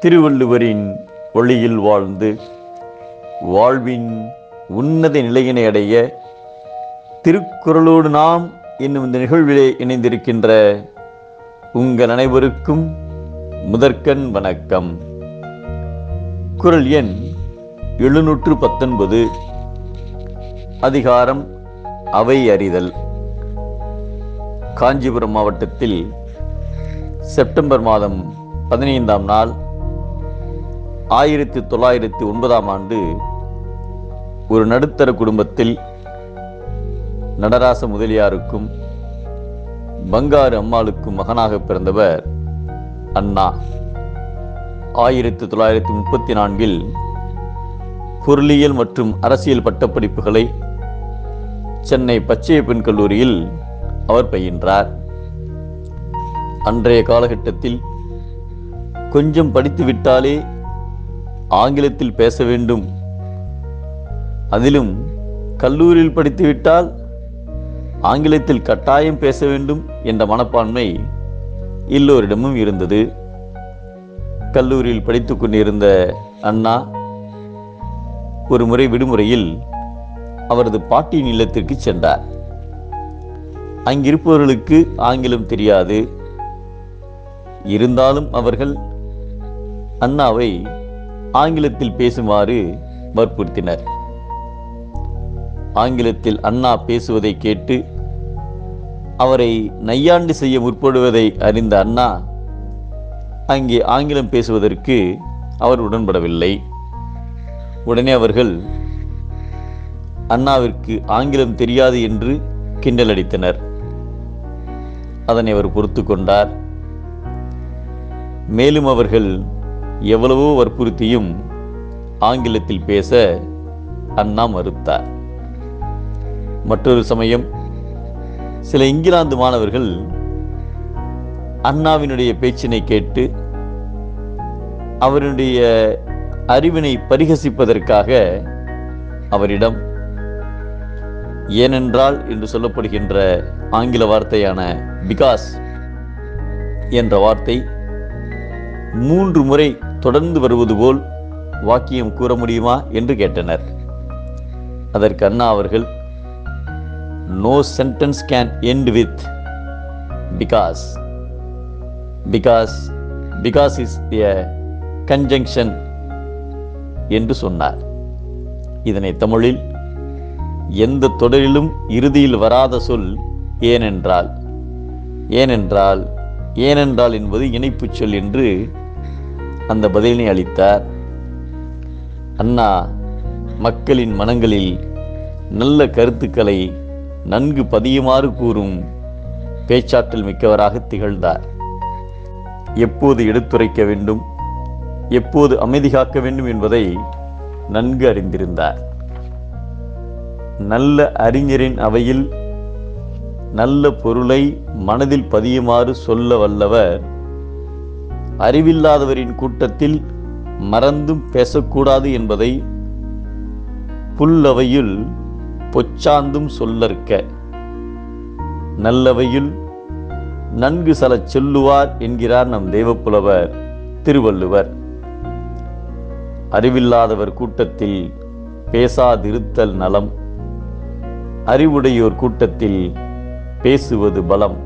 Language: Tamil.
திருவள்ளுவரின் ஒளியில் வாழ்ந்து வாழ்வின் உன்னத நிலையினை அடைய திருக்குறளோடு நாம் என்னும் இந்த நிகழ்விலே இணைந்திருக்கின்ற உங்கள் அனைவருக்கும் முதற்கண் வணக்கம். குறள் எண் 719. அதிகாரம் அவை அறிதல். காஞ்சிபுரம் மாவட்டத்தில் செப்டம்பர் மாதம் 15ஆம் நாள் 1909ஆம் ஆண்டு ஒரு நடுத்தர குடும்பத்தில் நடராச முதலியாருக்கும் பங்காரு அம்மாளுக்கும் மகனாக பிறந்தவர் அண்ணா. 1934இல் பொருளியல் மற்றும் அரசியல் பட்டப்படிப்புகளை சென்னை பச்சையப்பன் கல்லூரியில் அவர் பயின்றார். அன்றைய காலகட்டத்தில் கொஞ்சம் படித்துவிட்டாலே ஆங்கிலத்தில் பேச வேண்டும், அதிலும் கல்லூரியில் படித்துவிட்டால் ஆங்கிலத்தில் கட்டாயம் பேச வேண்டும் என்ற மனப்பான்மை எல்லோரிடமும் இருந்தது. கல்லூரியில் படித்துக் கொண்டிருந்த அண்ணா ஒரு முறை விடுமுறையில் அவரது பாட்டியின் இல்லத்திற்கு சென்றார். அங்கிருப்பவர்களுக்கு ஆங்கிலம் தெரியாது. இருந்தாலும் அவர்கள் அண்ணாவை ஆங்கிலத்தில் பேசுமாறு வற்புறுத்தினர். ஆங்கிலத்தில் அண்ணா பேசுவதை கேட்டு அவரை நையாண்டி செய்ய முற்படுவதை அறிந்த அண்ணா அங்கே ஆங்கிலம் பேசுவதற்கு அவர் உடன்படவில்லை. உடனே அவர்கள் அண்ணாவிற்கு ஆங்கிலம் தெரியாது என்று கிண்டல் அடித்தனர். அதனை அவர் பொறுத்து கொண்டார். மேலும் அவர்கள் எவ்வளவோ வற்புறுத்தியும் ஆங்கிலத்தில் பேச அண்ணா மறுத்தார். மற்றொரு சமயம் சில இங்கிலாந்து மாணவர்கள் அண்ணாவினுடைய பேச்சினை கேட்டு அவருடைய அறிவினை பரிகசிப்பதற்காக அவரிடம் ஏனென்றால் என்று சொல்லப்படுகின்ற ஆங்கில வார்த்தையான பிகாஸ் என்ற வார்த்தை 3 முறை தொடர்ந்து வருவது போல் வாக்கியம் கூற முடியுமா என்று கேட்டனர். அதற்கு அண்ணா அவர்கள் no sentence can end with because is a conjunction என்று சொன்னார். இதனை தமிழில் எந்த தொடரிலும் இறுதியில் வராத சொல் ஏனென்றால் என்பது இணைப்புச் சொல் என்று அந்த பதிலினை அளித்தார். அண்ணா மக்களின் மனங்களில் நல்ல கருத்துக்களை நன்கு பதியுமாறு கூறும் பேச்சாற்றல் மிக்கவராக திகழ்ந்தார். எப்போது எடுத்துரைக்க வேண்டும், எப்போது அமைதி காக்க வேண்டும் என்பதை நன்கு அறிந்திருந்தார். நல்ல அறிஞரின் அவையில் நல்ல பொருளை மனதில் பதியுமாறு சொல்ல வல்லவர் அறிவில்லாதவரின் கூட்டத்தில் மறந்தும் பேசக்கூடாது என்பதை புல்லவையுள் பொச்சாந்தும் சொல்லற்க நல்லவையுள் நன்கு சலச் சொல்லுவார் என்கிறார் நம் தெய்வப்புலவர் திருவள்ளுவர். அறிவில்லாதவர் கூட்டத்தில் பேசாதிருத்தல் நலம், அறிவுடையோர் கூட்டத்தில் பேசுவது பலம்.